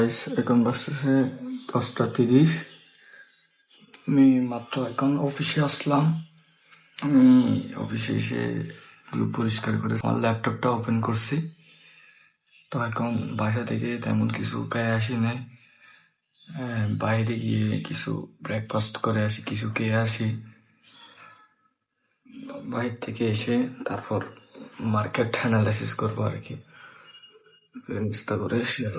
Guys, এখন বাজতেছে 10টা 30। আমি মাত্র এখন অফিসে আসলাম। আমি অফিসে এসে এগুলো পরিষ্কার করে আমার ল্যাপটপটা ওপেন করছি। তো এখন বাসা থেকে তেমন কিছু খেয়ে আসি নাই। বাইরে গিয়ে কিছু ব্রেকফাস্ট করে আসি, কিছু খেয়ে আসি। বাইরে থেকে এসে তারপর মার্কেট অ্যানালাইসিস করবো আর কি, চেষ্টা করে শেয়ার।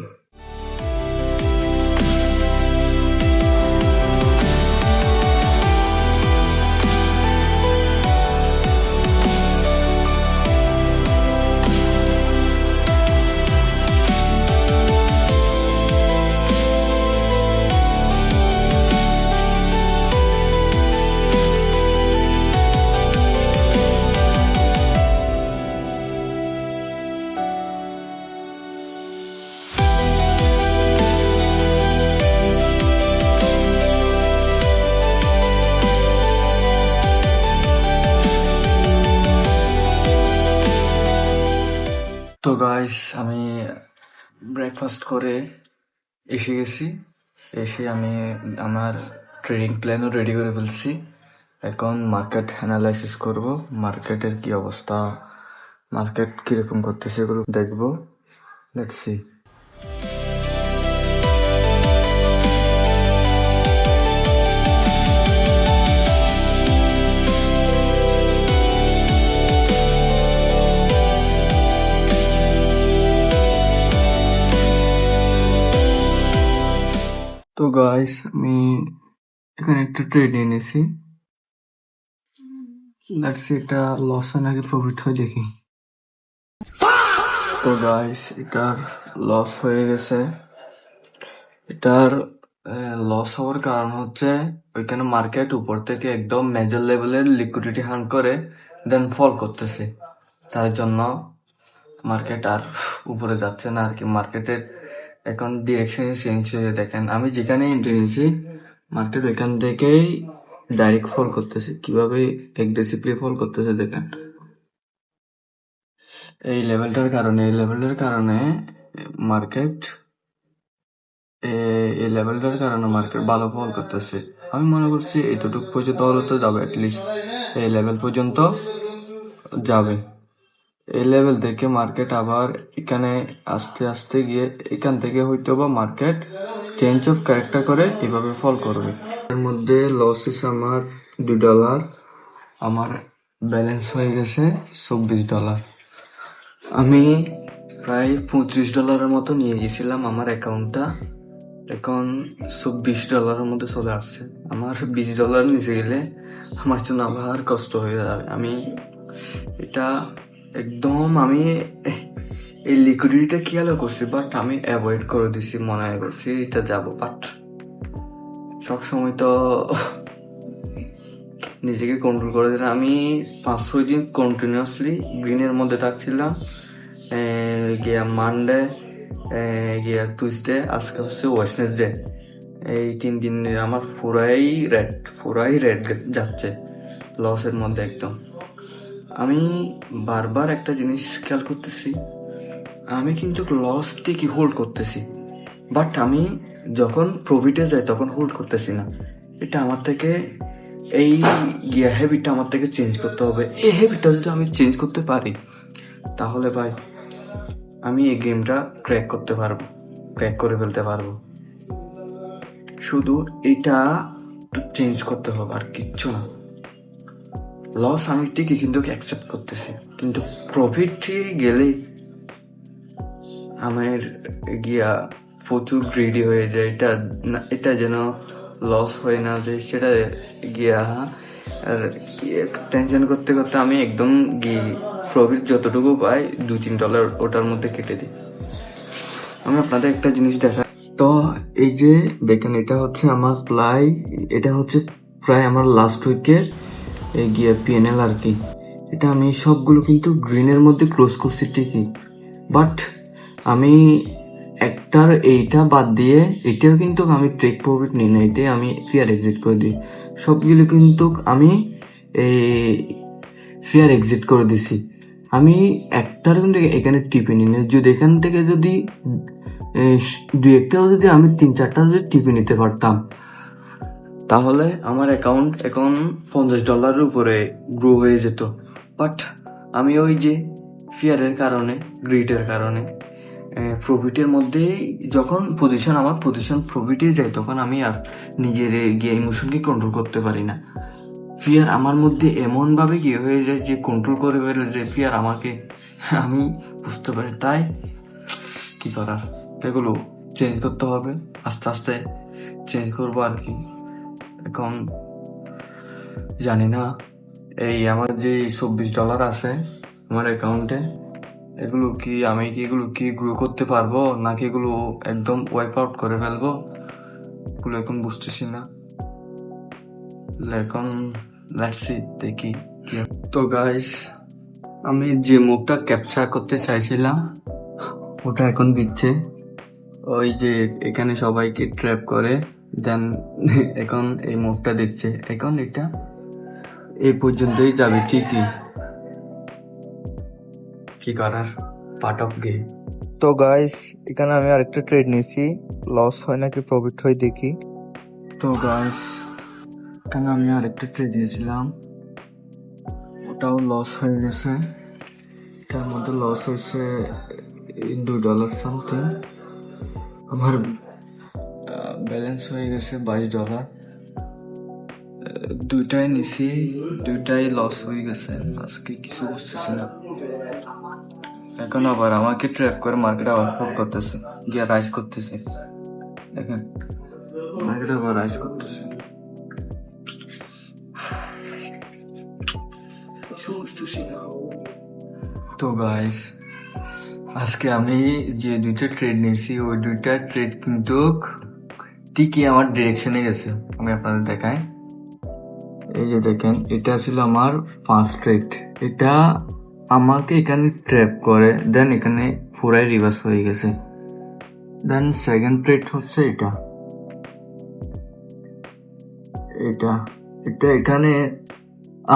তো গাইস, আমি ব্রেকফাস্ট করে এসে গেছি। এসে আমি আমার ট্রেডিং প্ল্যানও রেডি করে ফেলছি। এখন মার্কেট অ্যানালাইসিস করব, মার্কেটের কি অবস্থা, মার্কেট কিরকম করতেছে এগুলো দেখবো। Let's see. তো গাইস, আমি এখানে একটা ট্রেড নিয়েছি। লেটস সি এটা লস হয় নাকি প্রফিট হয় দেখি। তো গাইস, এটার লস হয়ে গেছে। এটার লস হওয়ার কারণ হচ্ছে ওইখানে মার্কেট উপর থেকে একদম মেজর লেভেলের লিকুইডিটি হান্ট করে দেন ফল করতেছে। তার জন্য মার্কেট আর উপরে যাচ্ছে না আর কি। মার্কেটের এখন ডিরেকশন চেঞ্জ হয়ে, দেখেন আমি যেখানে এন্ট্রি নিয়েছি মার্কেট ওইখান থেকেই ডাইরেক্ট ফল করতেছে। কিভাবে এগ্রেসিভলি ফল করতেছে দেখেন। এই লেভেলটার কারণে মার্কেট ভালো ফল করতেছে। আমি মনে করছি এতটুকু পর্যন্ত হলে তো যাবে, অ্যাটলিস্ট এই লেভেল পর্যন্ত যাবে। এই লেভেল থেকে মার্কেট আবার এখানে আস্তে আস্তে গিয়ে এখান থেকে হয়তো বা মার্কেট চেঞ্জ অফ ক্যারেক্টার করে এভাবে ফল করবে। এর মধ্যে লসেস আমার $2। আমার ব্যালেন্স হয়ে গেছে $24। আমি প্রায় $35 মতো নিয়ে গেছিলাম আমার অ্যাকাউন্টটা। এখন $24 মধ্যে চলে আসছে। আমার $20 নিচে গেলে আমার জন্য আবার কষ্ট হয়ে যাবে। আমি এই লিকুইডিটিটা খেয়ালও করছি, বাট আমি অ্যাভয়েড করে দিছি, মনে করছি এটা যাবো। বাট সবসময় তো নিজেকে কন্ট্রোল করে দিলাম। আমি 5-6 দিন কন্টিনিউয়াসলি গ্রিনের মধ্যে থাকছিলাম। গিয়া মানডে, গিয়া টুইসডে, আজকে হচ্ছে ওয়েডনেসডে। এই 3 দিন আমার পুরাই রেড যাচ্ছে লসের মধ্যে একদম। আমি বারবার একটা জিনিস খেয়াল করতেছি, আমি কিন্তু লস ঠিকই হোল্ড করতেছি, বাট আমি যখন প্রফিটে যাই তখন হোল্ড করতেছি না। এটা আমার থেকে এই হ্যাবিটটা আমার থেকে চেঞ্জ করতে হবে। এই হ্যাবিটটা যদি আমি চেঞ্জ করতে পারি তাহলে ভাই আমি এই গেমটা ক্র্যাক করে ফেলতে পারবো। শুধু এটা চেঞ্জ করতে হবে, আর কিচ্ছু না। লস আমি ঠিকই কিন্তু অ্যাকসেপ্ট করতেছি, কিন্তু প্রফিট গেলেই আমার প্রচুর গ্রিডি হয়ে যায়। এটা যেন লস হয় না যে সেটা আর টেনশন করতে করতে আমি একদম প্রফিট যতটুকু পাই $2-3 ওটার মধ্যে কেটে দিই। আমি আপনাদের একটা জিনিস দেখা, তো এই যে দেখেন, এটা হচ্ছে প্রায় আমার লাস্ট উইকের PNL আর কি। এটা আমি সবগুলো কিন্তু গ্রিনের মধ্যে ক্লোজ করছি ঠিকই, বাট আমি এইটা বাদ দিয়ে এটাও কিন্তু আমি ট্রেক প্রফিট নিই না, এটাই আমি ফিয়ার এক্সিট করে দিই। সবগুলো কিন্তু আমি ফিয়ার এক্সিট করে দিছি। আমি একটার কিন্তু এখানে টিপে নিই না, যদি এখান থেকে যদি দুই একটাও যদি আমি 3-4টা যদি টিপে নিতে পারতাম, তাহলে আমার অ্যাকাউন্ট এখন $50 উপরে গ্রো হয়ে যেত। বাট আমি ওই যে ফিয়ারের কারণে, গ্রিডের কারণে, প্রফিটের মধ্যে যখন আমার পজিশন প্রফিটে যায়, তখন আমি আর নিজের গিয়ে ইমোশনকে কন্ট্রোল করতে পারি না। ফিয়ার আমার মধ্যে এমনভাবে কি হয়ে যায় যে কন্ট্রোল করে ফেলে, যে ফিয়ার আমাকে, আমি বুঝতে পারি। তাই কি করার, এগুলো চেঞ্জ করতে হবে, আস্তে আস্তে চেঞ্জ করবো আর কি। এখন জানি না এই আমার যে $24 আছে আমার অ্যাকাউন্টে, এগুলো কি গ্রো করতে পারবো, নাকি এগুলো একদম ওয়াইপ আউট করে ফেলবো, এগুলো এখন বুঝতেছি না। এখন লেটস সি, দেখি। তো গাইস, আমি যে মুভটা ক্যাপচার করতে চাইছিলাম ওটা এখন দিচ্ছে। ওই যে এখানে সবাইকে ট্র্যাপ করে দেন এখন এই মুভটা দিচ্ছে। এখন এটা এই পর্যন্তই যাবে ঠিকই, কি করার, পার্ট অফ গেম। তো গাইস, এখানে আমি আরেকটা ট্রেড নিয়েছি, লস হয় নাকি প্রফিট হয় দেখি। তো গাইস, এখানে আমি আরেকটা ট্রেড দিয়েছিলাম, ওটাও লস হয়ে গেছে। তার মধ্যে লস হয়েছে $2 সামথিং। আমার ব্যালেন্স হয়ে গেছে $22। দুইটাই নিছি, দুইটাই লস হয়ে গেছে। আজকে কিছু বুঝতেছি না। এখন আবার আমাকে ট্র্যাপ করে মার্কেট আবার ফল করতেছে, গিয়ে রাইজ করতেছে। দেখেন মার্কেট আবার রাইজ করতেছে, কিছু বুঝতেছি না। তো গাইস, আজকে আমি যে দুইটা ট্রেড নিয়েছি, ওই দুইটা ট্রেড কিন্তু ঠিকই আমার ডিরেকশনে গেছে। আমি আপনাদের দেখাই, এই যে দেখেন, এটা ছিল আমার ফার্স্ট ট্রেড। এটা আমাকে এখানে ট্র্যাপ করে দেন এখানে পুরাই রিভার্স হয়ে গেছে। দেন সেকেন্ড ট্রেড হচ্ছে এটা এটা এটা এখানে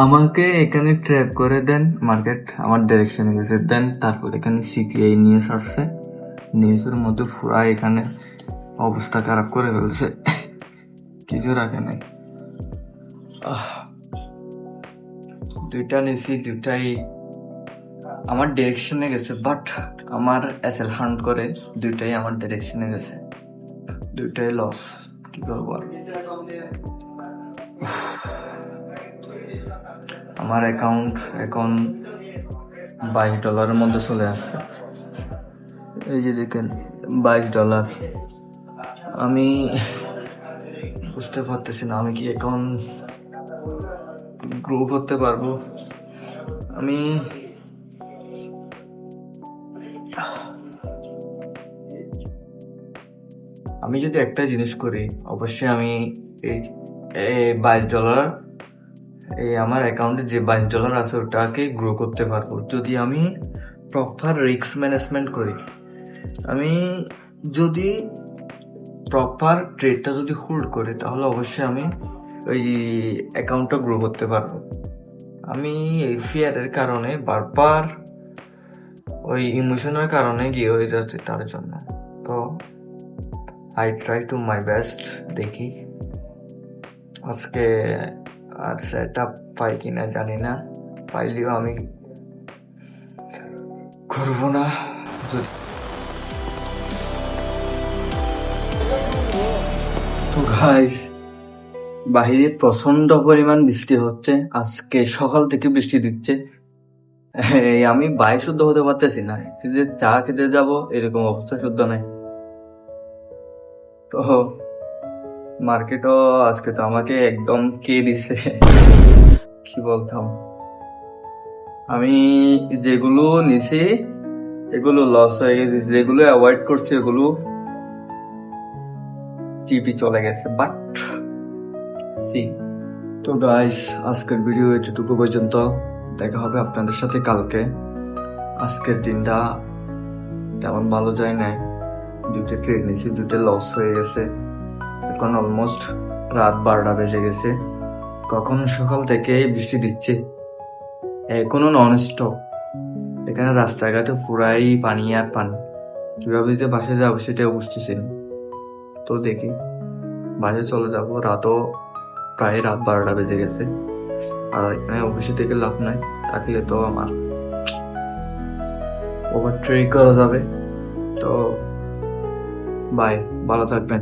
আমাকে এখানে ট্র্যাপ করে দেন মার্কেট আমার ডিরেকশনে গেছে। দেন তারপর এখানে সিপিআই নিউজ আসছে, নিউজের মধ্যে পুরা এখানে অবস্থা খারাপ করে ফেলছে, কিছু রাখে নাই। দুইটা নিয়েছি, দুইটাই আমার ডিরেকশনে গেছে, বাট আমার এসএল হান্ট করে দুইটাই আমার ডিরেকশনে গেছে, দুইটাই লস। কি করবো আর, আমার অ্যাকাউন্ট এখন $22 মধ্যে চলে আসছে। এই যে দেখেন $22। আমি বুঝতে পারতেছি না আমি কি এখন গ্রো করতে পারবো। আমি যদি একটা জিনিস করি, অবশ্যই আমি এই $22, এই আমার অ্যাকাউন্টে যে $22 আছে ওটাকে গ্রো করতে পারবো, যদি আমি প্রপার রিস্ক ম্যানেজমেন্ট করি। আমি যদি প্রপার ট্রেডটা যদি হোল্ড করি, তাহলে অবশ্যই আমি ওই অ্যাকাউন্টটা গ্রো করতে পারবো। আমি এই ফিয়ারের কারণে বারবার ওই ইমোশনের কারণে গিয়ে হয়ে যাচ্ছে তার জন্য। তো I try to my best, দেখি আজকে আর সেট আপ পাই কিনা জানি না, পাইলেও আমি করবো না। তো গাইস, বাহিরে প্রচন্ড পরিমাণ বৃষ্টি হচ্ছে, আজকে সকাল থেকে বৃষ্টি দিচ্ছে। আমি বাই শুদ্ধ হতে পারতেছি না, যে চা খেতে যাব এরকম অবস্থা শুদ্ধ নাই। তো মার্কেটও আজকে তো আমাকে একদম কে দিছে, কি বলতাম। আমি যেগুলো নিছি এগুলো লস হয়ে গেছে, যেগুলো অ্যাভয়েড করছি এগুলো টিপি চলে গেছে। বাট সি, তো গাইস, আজকের ভিডিও এতটুকু পর্যন্ত। দেখা হবে আপনাদের সাথে কালকে। আজকের দিনটা তেমন ভালো যায় নাই, দুটো ট্রেড নিয়েছি, দুটো লস হয়ে গেছে। এখন অলমোস্ট রাত 12টা বেজে গেছে, কখন সকাল থেকে বৃষ্টি দিচ্ছে, এখনো নন স্টপ। এখানে রাস্তাঘাটে পুরাই পানি আর পানি, কিভাবে যে বাসে যাবো সেটাও বুঝতেছি না। তো দেখি বাসে চলে যাবো, প্রায় রাত 12টা বেজে গেছে। আর এখানে অফিসে থেকে লাভ নাই, থাকলে তো আমার ওভার ট্রেক করা যাবে। তো বাই, ভালো থাকবেন।